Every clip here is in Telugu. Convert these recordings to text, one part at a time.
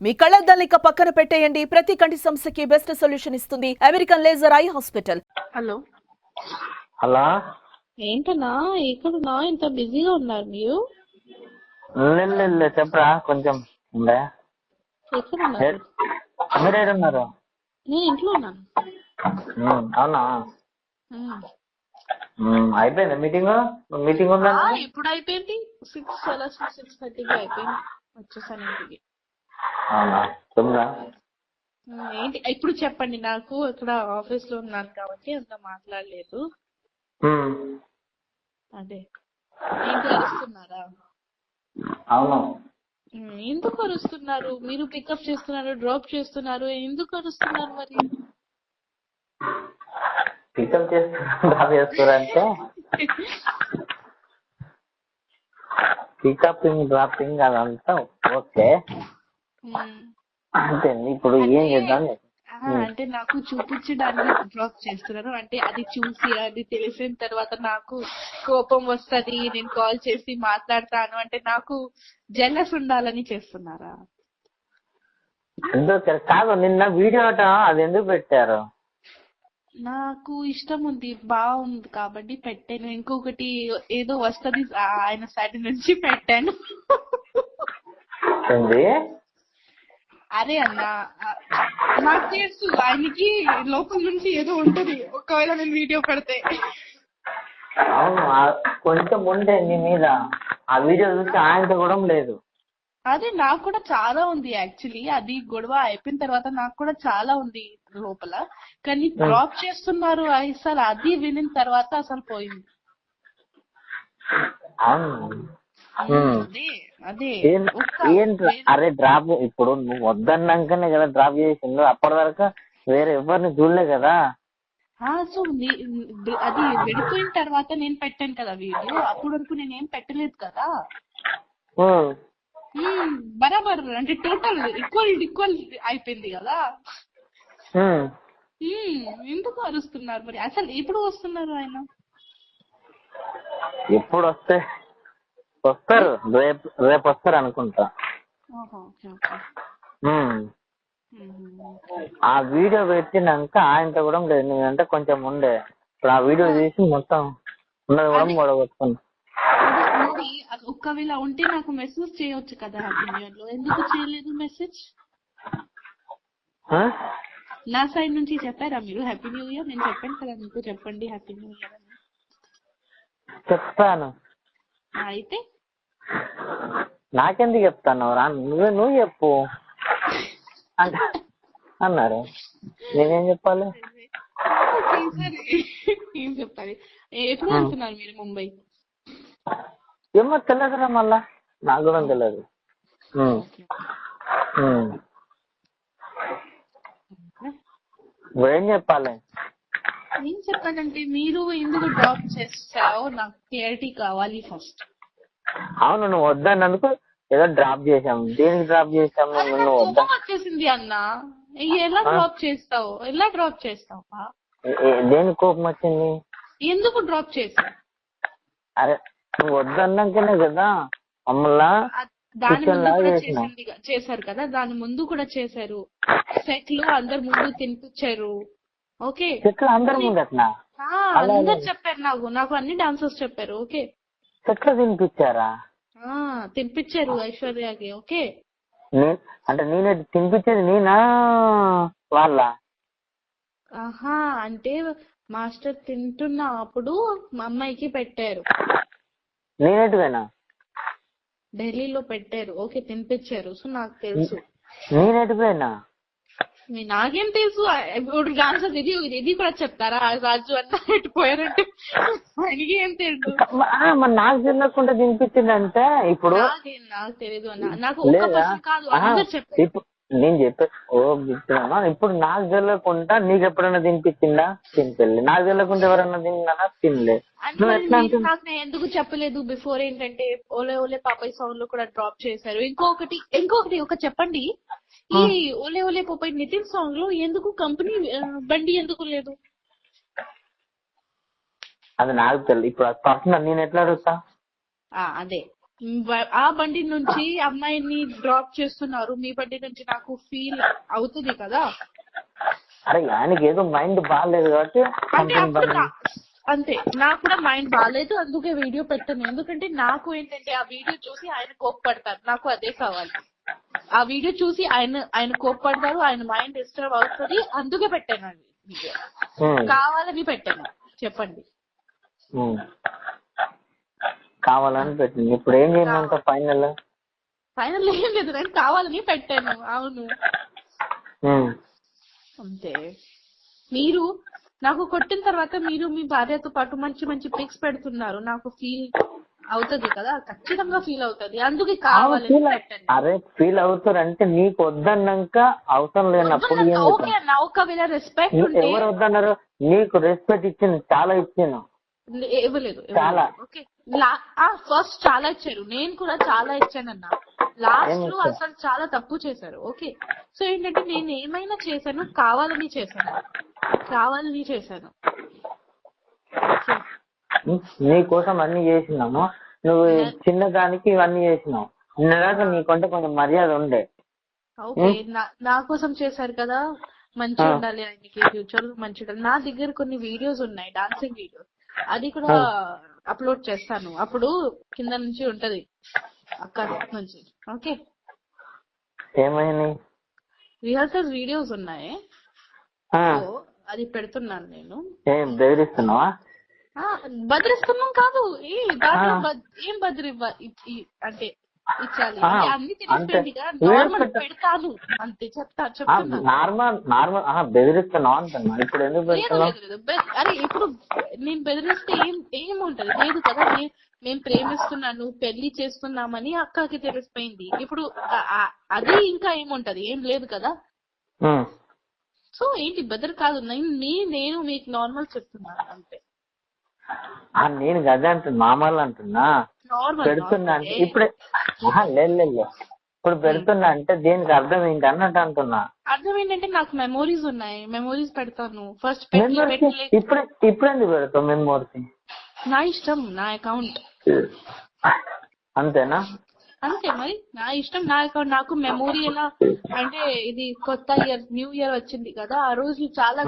మీ కళ్ళద్దాల్ని పక్కన పెట్టేయండి. ప్రతి కంటి సమస్యకి బెస్ట్ సొల్యూషన్ ఇస్తుంది American laser eye hospital. Hello hello ఏంటన్నా ఎక్కడున్నా ఇంత బిజీగా ఉన్నారు మీరు? లేదు చెప్పరా కొంచెం ఉండే. ఎక్కడున్నారు? మీరు ఏడున్నారు? నేను ఇంట్లో ఉన్నాను. అవునా అయిపోయిందా మీటింగ్ ఉందా? ఎప్పుడు అయిపోయింది? 6:30కి అయిపోయింది. వచ్చేసాను ఇంటికి. అవునా చెప్దా. ఏంటి ఇప్పుడు చెప్పండి. నాకు ఇక్కడ ఆఫీస్ లో ఉన్నాను కాబట్టి అంత మాట్లాడలేదు. అదే ఏంటి అరుస్తున్నారా? అవును. ఎందుకు అరుస్తున్నారు? మీరు పికప్ చేస్తున్నారు, డ్రాప్ చేస్తున్నారు, ఎందుకు అరుస్తున్నారు మరి? పికప్ చేస్తారంటే పికపింగ్ డ్రాపింగ్ అదంతా ఓకే అంతే. ఇప్పుడు ఏం చేద్దాం అంటే నాకు చూపించడానికి డ్రాప్ చేస్తున్నారు. అంటే అది చూసి అది తెలిసిన తర్వాత నాకు కోపం వస్తది, నేను కాల్ చేసి మాట్లాడతాను అంటే నాకు జెలస్ ఉండాలని చేస్తున్నారా? ఎందుకు కాదు, నిన్న వీడియో అది ఎందుకు పెట్టారు? నాకు ఇష్టం ఉంది, బాగుంది కాబట్టి పెట్టాను. ఇంకొకటి ఏదో వస్తది ఆయన సైడ్ నుంచి పెట్టాను. అరే అన్న నాకు తెలుసు ఆయనకి లోపల నుంచి ఏదో ఉంటది ఒకవేళ నేను వీడియో పెడితే. అవును కొంచెం ఉండే నీ మీద. ఆ వీడియో చూసి ఆయనతో కూడా లేదు. అదే నాకు కూడా చాలా ఉంది యాక్చువల్లీ. అది గొడవ అయిపోయిన తర్వాత నాకు కూడా చాలా ఉంది లోపల. కానీ డ్రాప్ చేస్తున్నారు అసలు అది వినిన తర్వాత అసలు పోయింది. అదే అరే డ్రాప్ ఇప్పుడు నువ్వు వద్దన్నాకనే కదా డ్రాప్ చేసిండు. అప్పటి వరకు వేరే ఎవరిని చూడలే కదా. సో అది విడిపోయిన తర్వాత నేను పెట్టాను కదా వీడియో. అప్పటి వరకు నేనేం పెట్టలేదు కదా. బరాబర్ అంటే టోటల్ ఈక్వల్ అయిపోయింది కదా. ఎందుకు అరుస్తున్నారు మరి? అసలు ఎప్పుడు వస్తున్నారు ఆయన? ఎప్పుడు వస్తారు రేపు వస్తారు అనుకుంటా. ఆ వీడియో పెట్టినాక ఆయనతో కూడా లేదు. నేనంటే కొంచెం ఉండే. ఇప్పుడు ఆ వీడియో చేసి మొత్తం ఉన్నది కూడా గొడవచ్చుకున్నా. మరి ఒక్కవేళ ఉంటే నాకు మెసేజ్ చేయొచ్చు కదా హ్యాపీ న్యూ ఇయర్ లో. ఎందుకు చేయలేదు మెసేజ్? నా సైడ్ నుంచి చెప్పారా మీరు హ్యాపీ న్యూ ఇయర్? నేను చెప్పాను కదా మీకు చెప్పండి హ్యాపీ న్యూ ఇయర్ అని. చెప్తాను. అయితే నాకెందుకు చెప్తాను రా, నువ్వు చెప్పు అన్నారు. నేనేం చెప్పాలి? ఏం చెప్పాలి? ఎప్పుడు వెళ్తున్నారు మీరు ముంబై? ఏమో తెలియదురా, మళ్ళా నాకు కూడా తెలియదు. ఏం చెప్పాలి? ఏం చెప్పాలంటే మీరు ఎందుకు డ్రాప్ చేస్తావో నాకు క్లారిటీ కావాలి ఫస్ట్. అవును, నువ్వు వద్దన్నందుకు ఏదో డ్రాప్ చేసాం. దేనికి డ్రాప్ చేసాం? కోపం వచ్చేసింది అన్న. ఎలా డ్రాప్ చేస్తావు? దేనికి కోపం వచ్చింది? ఎందుకు డ్రాప్ చేసావు? అరే నువ్వు వద్దన్నాకనే కదా మమ్మల్ని. దాని ముందు కూడా చేశారు కదా, దాని ముందు కూడా చేశారు. సెట్ లో అందరు ముందు తినిపించారు. ఓకే, సెట్లు అందరు ముందు అట్లా అందరు చెప్పారు. నాకు అన్ని డాన్సర్స్ చెప్పారు. ఓకే, సెట్లు తినిపించారా? తినిపించారు ఐశ్వర్యకి. ఓకే, అంటే నేనే తినిపించేది నేనా వాళ్ళ? అంటే మాస్టర్ తింటున్నప్పుడు మా అమ్మాయికి పెట్టారు. నేనేటివేనా? ఢిల్లీలో పెట్టారు. ఓకే, తినిపించారు. సో నాకు తెలుసు. నేనేటిపోయినా? నాకేం తెలుసు? ఇప్పుడు డాన్సర్ ఇది కూడా చెప్తారా? రాజు అన్న ఎట్టిపోయారంటే ఆయనకి ఏం తెలుసు? మరి నాకు తెలియకుండా తినిపించిందంటే ఇప్పుడు నాకు తెలియదు అన్న. నాకు ఒక్క పర్సన్ కాదు, అందరు చెప్పారు. నేను చెప్పే ఇప్పుడు నాకు తెలియకుండా నీకు ఎప్పుడైనా తినిపించిందా? తినిపెళ్ళి. నాకు తెలియకుండా ఎవరైనా తిన్నానా? తినలే. నాకు నేను ఎందుకు చెప్పలేదు బిఫోర్ ఏంటంటే ఓలే ఓలే పాపయ్య సాంగ్ లో కూడా డ్రాప్ చేశారు. ఇంకొకటి ఒక చెప్పండి. ఈ ఓలే ఓలే పాపయ్య నితిన్ సాంగ్ లో ఎందుకు కంపెనీ బండి ఎందుకు లేదు? అది నాకు తెలియదు. ఇప్పుడు పర్సనల్ నేను ఎట్లా అడుగుతా? అదే ఆ బండి నుంచి అమ్మాయిని డ్రాప్ చేస్తున్నారు, మీ బండి నుంచి నాకు ఫీల్ అవుతుంది కదా. అరే ఆయనకి ఏదో మైండ్ బాగాలేదు కాబట్టి అంటే something అప్పుడు బాగాలేదు. అంతే, నాకు కూడా మైండ్ బాగాలేదు, అందుకే వీడియో పెట్టాను. ఎందుకంటే నాకు ఏంటంటే ఆ వీడియో చూసి ఆయన కోప్పడతారు, నాకు అదే కావాలి. ఆ వీడియో చూసి ఆయన కోప్పడతారు, ఆయన మైండ్ డిస్టర్బ్ అవుతుంది, అందుకే పెట్టాను అది వీడియో. కావాలని పెట్టాను, చెప్పండి. కావాలని పెట్టింది. ఇప్పుడు ఏం చేయమంట ఫైనల్? ఫైనల్ ఏం లేదు, నేను కావాలని పెట్టాను. అవును అంతే. మీరు నాకు కొట్టిన తర్వాత మీరు మీ భార్యతో పాటు మంచి మంచి పిక్స్ పెడుతున్నారు, నాకు ఫీల్ అవుతుంది కదా, ఖచ్చితంగా ఫీల్ అవుతుంది, అందుకే కావాలని పెట్టండి. అరే ఫీల్ అవుతారు అంటే నీకు వద్దన్నాక అవసరం లేనప్పుడు ఓకే అన్న, ఒకవేళ రెస్పెక్ట్ ఉంటే. ఎవరు వద్దన్నారు? నీకు రెస్పెక్ట్ ఇచ్చింది, చాలా ఇచ్చాను. ఇవ్వలేదు చాలా. ఓకే, ఫస్ట్ చాలా ఇచ్చారు, నేను కూడా చాలా ఇచ్చానన్నా. లాస్ట్ లో అసలు చాలా తప్పు చేశారు. ఓకే, సో ఏంటంటే నేను ఏమైనా చేశాను, కావాలని చేశాను. నీ కోసం అన్ని చేసినాము, నువ్వు చిన్నదానికి ఇవన్నీ చేసినావు. నిన్నదాకా నీకంటే కొంచెం మర్యాద ఉండే. ఓకే, నా కోసం చేశారు కదా, మంచిగా ఉండాలి ఆయనకి, ఫ్యూచర్ మంచి ఉండాలి. నా దగ్గర కొన్ని వీడియోస్ ఉన్నాయి, డాన్సింగ్ వీడియోస్, అది కూడా అప్లోడ్ చేస్తాను. అప్పుడు కింద నుంచి ఉంటది, అక్కడ నుంచి. ఓకే, ఏమైంది? రిహర్సల్ వీడియోస్ ఉన్నాయి, అది పెడుతున్నాను నేను. ఏం బెదిరిస్తున్నావా? బదిరిస్తున్నాం కాదు, ఏం బదిరి అంటే ఇచ్చాలి అన్ని తెలిసిపోయింది కదా, నార్మల్ పెడతాను అంతే, చెప్తున్నా. నార్మల్ బెదిరిస్తున్నావు అంటున్నా. ఇప్పుడు ఎందుకు లేదు, అరే ఇప్పుడు నేను బెదిరిస్తే ఏముంటది? లేదు కదా, మేము ప్రేమిస్తున్నాను, పెళ్లి చేస్తున్నామని అక్కకి తెలిసిపోయింది. ఇప్పుడు అది ఇంకా ఏముంటది? ఏం లేదు కదా. సో ఏంటి బెదర్ కాదు, నేను మీకు నార్మల్ చెప్తున్నాను అంతే. నేను అదే అంటున్నా, నార్మల్ అంటున్నా. పెడుతున్నా అంటే ఇప్పుడే లేదు, ఇప్పుడు పెడుతున్నా అంటే దీనికి అర్థం ఏంటి అన్నట్టు అంటున్నా. అర్థం ఏంటంటే నాకు మెమోరీస్ ఉన్నాయి, మెమోరీస్ పెడతాను. ఫస్ట్ ఇప్పుడు ఎందుకు పెడతావు మెమోరీస్? నా ఇష్టం, నా అకౌంట్ అంతేనా? అంతే మరి, నా ఇష్టం, నా అకౌంట్. నాకు మెమోరీ ఎలా అంటే, ఇది కొత్త ఇయర్, న్యూ ఇయర్ వచ్చింది కదా, ఆ రోజు చాలా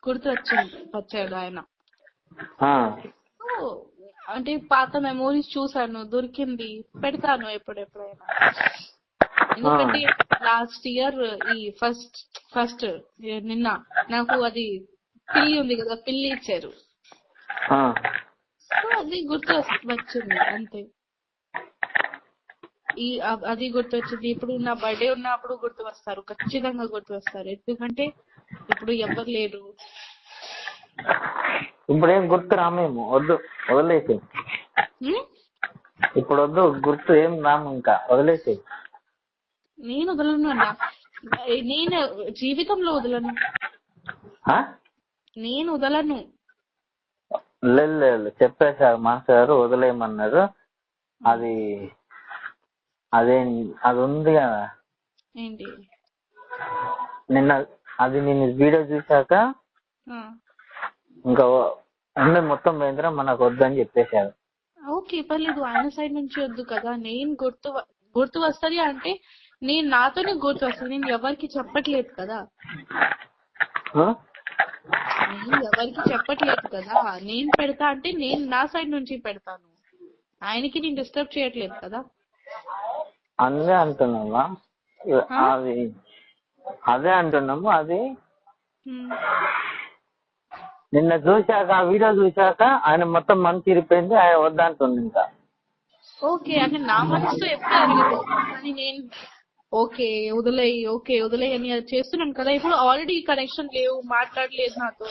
గుర్తు వచ్చాడు ఆయన. అంటే పాత మెమోరీస్ చూసాను, దొరికింది, పెడతాను ఎప్పుడెప్పుడైనా. ఎందుకంటే లాస్ట్ ఇయర్ ఈ ఫస్ట్ నిన్న నాకు అది పిల్లి ఉంది కదా, పిల్లి ఇచ్చారు, సో అది గుర్తు వచ్చింది అంతే. అది గుర్తు వచ్చింది. ఇప్పుడు నా బర్త్డే ఉన్నప్పుడు గుర్తు వస్తారు, ఖచ్చితంగా గుర్తు వస్తారు. ఎందుకంటే ఇప్పుడు ఎవరు లేరు. ఇప్పుడు ఏం గుర్తు రామేమో, వద్దు, వదిలేసి. ఇప్పుడు వద్దు, గుర్తు ఏం రాము, ఇంకా వదిలేసి. నేను వదలను అన్నా, నేను జీవితంలో వదలను, నేను వదలను. లేదు, చెప్పేశారు మాస్టర్ గారు, వదిలేయమన్నారు. అది ఉంది కదా, ఏంటి నిన్న అది నేను వీడియో చూసాక ఇంకా మొత్తం పోయిందిరా, మనకు వద్దని చెప్పేశారు. ఓకే, పర్లేదు, ఆయన సైడ్ నుంచి వద్దు కదా. నేను గుర్తు వస్తుంది అంటే నేను నాతోనే గుర్తు వస్తుంది, నేను ఎవరికి చెప్పట్లేదు కదా. నేను పెడతా అంటే నేను నా సైడ్ నుంచి పెడతాను, ఆయనకి నేను డిస్టర్బ్ చేయట్లేదు కదా. అదే అంటున్నావా? అదే అంటున్నాము. అది నిన్న చూశాక, ఆ వీడియో చూశాక ఆయన మొత్తం మనసు ఇరిపోయింది, ఆయన వద్దంటుంది ఇంకా. ఓకే, అంటే నా మనసుతో ఎప్పుడు అరగదు, కానీ నేను ఓకే వదిలేయి అని చేస్తున్నాను కదా. ఇప్పుడు ఆల్రెడీ కనెక్షన్ లేవు, మాట్లాడలేదు నాతో,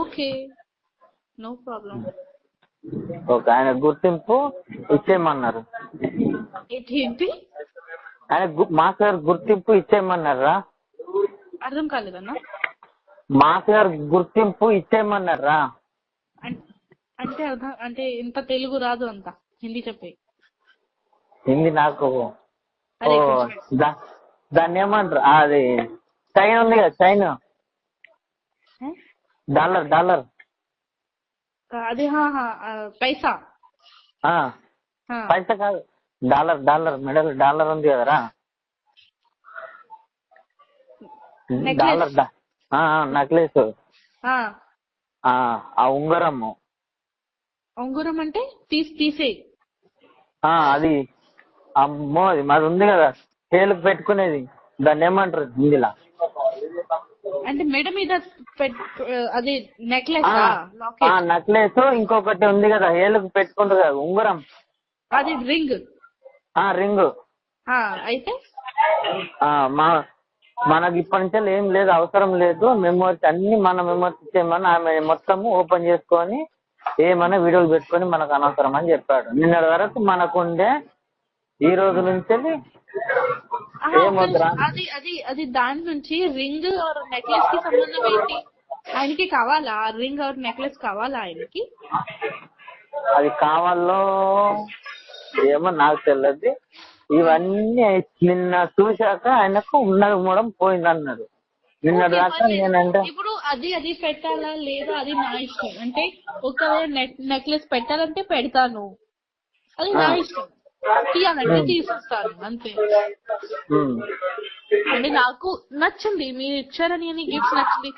ఓకే, నో ప్రాబ్లం. ఓకే, ఆయన గుర్తింపు ఇచ్చేయమన్నారు. ఏంటి? ఆయన మాస్టర్ గారు గుర్తింపు ఇచ్చేయమన్నారా? అర్థం కాలేదన్నా. మాస్టర్ గారు గుర్తింపు ఇచ్చేయమన్నారా? అంటే అంటే ఇంత తెలుగు రాదు, అంత హిందీ చెప్పే. హిందీ నాకు దాన్ని ఏమంటారు, అది చైన్ ఉంది కదా, చైన్, డాలర్ అదే పైసా. ఆ, పైసా కాదు, డాలర్ మెడల్ డాలర్ ఉంది కదరా, డాలర్ నెక్లెస్, ఆ ఉంగరము, ఉంగరం అంటే తీసే అది అమ్మో అది మాది ఉంది కదా చేలుకు పెట్టుకునేది, దాన్ని ఏమంటారు హిందీలా? అంటే మెడ మీద అది నెక్లెస్ నెక్లెస్, ఇంకొకటి ఉంది కదా ఏలుకు పెట్టుకుంటారు కదా ఉంగరం, అది రింగ్. రింగ్. అయితే మనకి ఇప్పటి నుంచి ఏం లేదు, అవసరం లేదు, మెమోరీస్ అన్ని మన మెమోరీస్ ఇచ్చేయమని ఆమె మొత్తం ఓపెన్ చేసుకొని ఏమన్నా వీడియోలు పెట్టుకొని మనకు అనవసరం అని చెప్పాడు. నిన్నటి వరకు మనకుండే, ఈ రోజు నుంచి ఏమొద్దురా. అది దాని నుంచి రింగ్ నెక్లెస్ కి సంబంధం ఏంటి? ఆయనకి కావాలా రింగ్ ఆర్ నెక్లెస్? కావాలా ఆయనకి? అది కావాలో ఏమో నాకు తెలియదు. ఇవన్నీ నిన్న చూశాక ఆయనకు ఉన్నది మూడం పోయింది అన్నాడు. నిన్నటి దాకా నేనంటే ఇప్పుడు అది పెట్టాలా లేదా అది నా ఇష్టం. అంటే ఒకవేళ నెక్లెస్ పెట్టాలంటే పెడతాను, అది నా ఇష్టం. తీయాలంటే తీసేస్తాను అంతే. అంటే నాకు నచ్చింది, మీరు ఇచ్చారని అని గిఫ్ట్స్ నచ్చింది.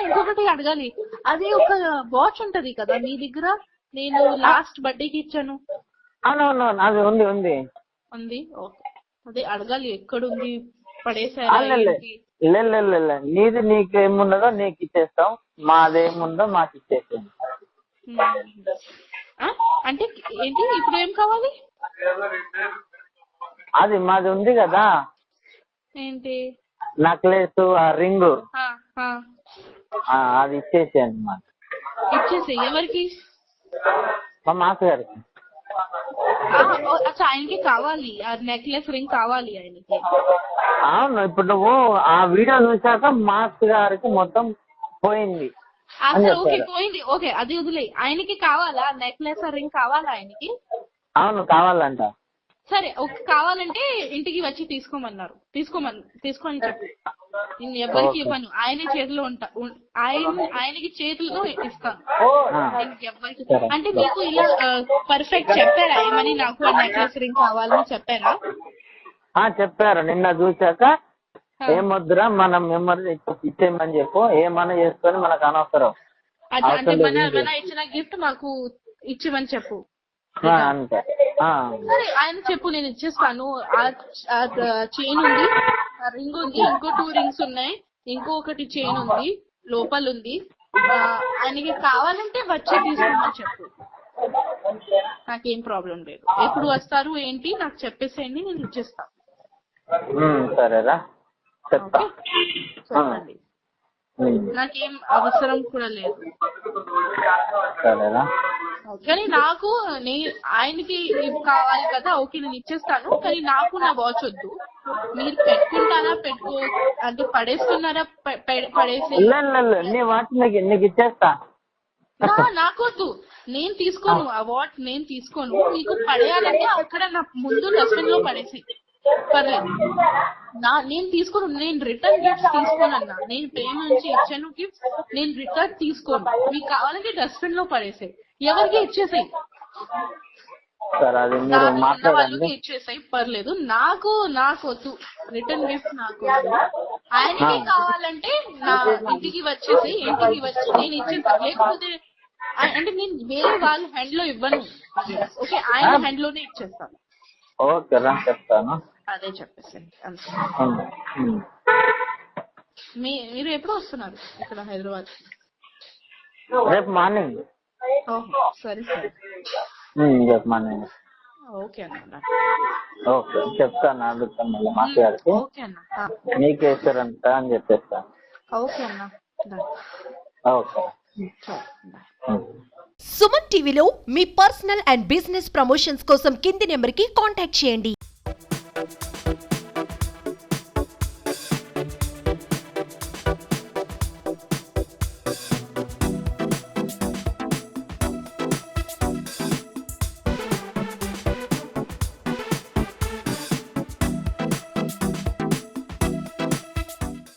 ఇంకొకటి అడగాలి, అది ఒక వాచ్ ఉంటది కదా మీ దగ్గర, నేను లాస్ట్ బర్త్డేకి ఇచ్చాను. అది ఉంది ఉంది. ఓకే, అదే అడగాలి ఎక్కడుంది, పడేసారా? నీది నీకేమున్నదో నీకు ఇచ్చేస్తాం, మాదేముందో మాకు ఇచ్చేస్తాం. అంటే ఏంటి ఇప్పుడు ఏం కావాలి? అది మాది ఉంది కదా ఏంటి? నెక్లెస్, ఆ రింగ్, అది ఇచ్చేసి అన్నమాట. ఇచ్చేసి ఎవరికి? మా మాస్ గారికి. ఆయనకి కావాలి, ఆ నెక్లెస్ రింగ్ కావాలి ఆయనకి. అవును, ఇప్పుడు నువ్వు ఆ వీడియో చూసాక మాస్ గారికి మొత్తం పోయింది. ఓకే పోయింది, ఓకే అది వదిలే. ఆయనకి కావాలా నెక్లెస్ రింగ్? కావాలా ఆయనకి? అవును కావాలంట. సరే కావాలంటే ఇంటికి వచ్చి తీసుకోమన్నారు, తీసుకోమని చెప్పు. నేను ఎవరికి ఇవ్వను, ఆయన చేతిలో ఆయనకి చేతుల్లో ఇస్తాను. ఎవరికి అంటే మీకు ఇలా పర్ఫెక్ట్ చెప్పారా ఏమని? నాకు ఆ నెక్లెస్ రింగ్ కావాలని చెప్పారా? చెప్పారు. నిన్న చూసాక ఏమొద్దురా మనం మెమరీ ఇచ్చేయమని చెప్పు, ఏమన్నా చేసుకొని మనకు అనవసరం. అంటే మన ఇచ్చిన గిఫ్ట్ మాకు ఇచ్చిమని చెప్పు అంతే. సరే ఆయన చెప్పు, నేను ఇచ్చేస్తాను. చైన్ ఉంది, రింగ్ ఉంది, ఇంకో 2 రింగ్స్ ఉన్నాయి, ఇంకొకటి చైన్ ఉంది, లోపల ఉంది. ఆయనకి కావాలంటే వచ్చి తీసుకోమని చెప్పు, నాకేం ప్రాబ్లం లేదు. ఎప్పుడు వస్తారు ఏంటి నాకు చెప్పేసేయండి, నేను ఇచ్చేస్తాను. సరేరా, చెప్పండి, నాకేం అవసరం కూడా లేదు. సరేరా, కానీ నాకు ఆయనకి కావాలి కదా, ఓకే నేను ఇచ్చేస్తాను. కానీ నాకు నా వాచ్ వద్దు. మీరు పెట్టుకుంటారా అంటే పడేస్తున్నారా? పడేసి నీ వాచ్ నీకు ఇచ్చేస్తా. నాకు వద్దు, నేను తీసుకోను ఆ వాచ్, నేను తీసుకోను. మీకు పడేయాలంటే అక్కడ నా ముందు డస్ట్బిన్ లో పడేసి పర్లేదు. నేను తీసుకోను, నేను రిటర్న్ గిఫ్ట్స్ తీసుకోనన్నా. నేను ప్రేమ నుంచి ఇచ్చాను గిఫ్ట్స్, నేను రిటర్న్ తీసుకోను. మీకు కావాలంటే డస్ట్బిన్ లో పడేసాయి, ఎవరికి ఇచ్చేసాయి, వాళ్ళకి ఇచ్చేసాయి, పర్లేదు. నాకు వద్దు రిటర్న్ గిఫ్ట్, నాకు వద్దు. ఆయనకి కావాలంటే నా ఇంటికి వచ్చేసి, ఇంటికి వచ్చి నేను ఇచ్చేస్తాను. లేకపోతే అంటే నేను వేరే వాళ్ళ హ్యాండ్ లో ఇవ్వను, ఓకే ఆయన హ్యాండ్ లోనే ఇచ్చేస్తాను. ఓకే రా, చెప్తాను. అదే చెప్పేసండి అంతే. మీరు ఎప్పుడు వస్తున్నారు ఇక్కడ హైదరాబాద్? రేపు మార్నింగ్. ఓహో సరే సరే, రేపు మార్నింగ్. ఓకే అన్న, ఓకే చెప్తాను, అడుగుతాను మళ్ళీ మాస్ గారికి. ఓకే అన్న, నీకు వేస్తారంట అని చెప్పేస్తాను. ఓకే అన్న, ఓకే. సుమన్ టీవీలో మీ పర్సనల్ అండ్ బిజినెస్ ప్రమోషన్స్ కోసం కింది నెంబర్కి కాంటాక్ట్ చేయండి.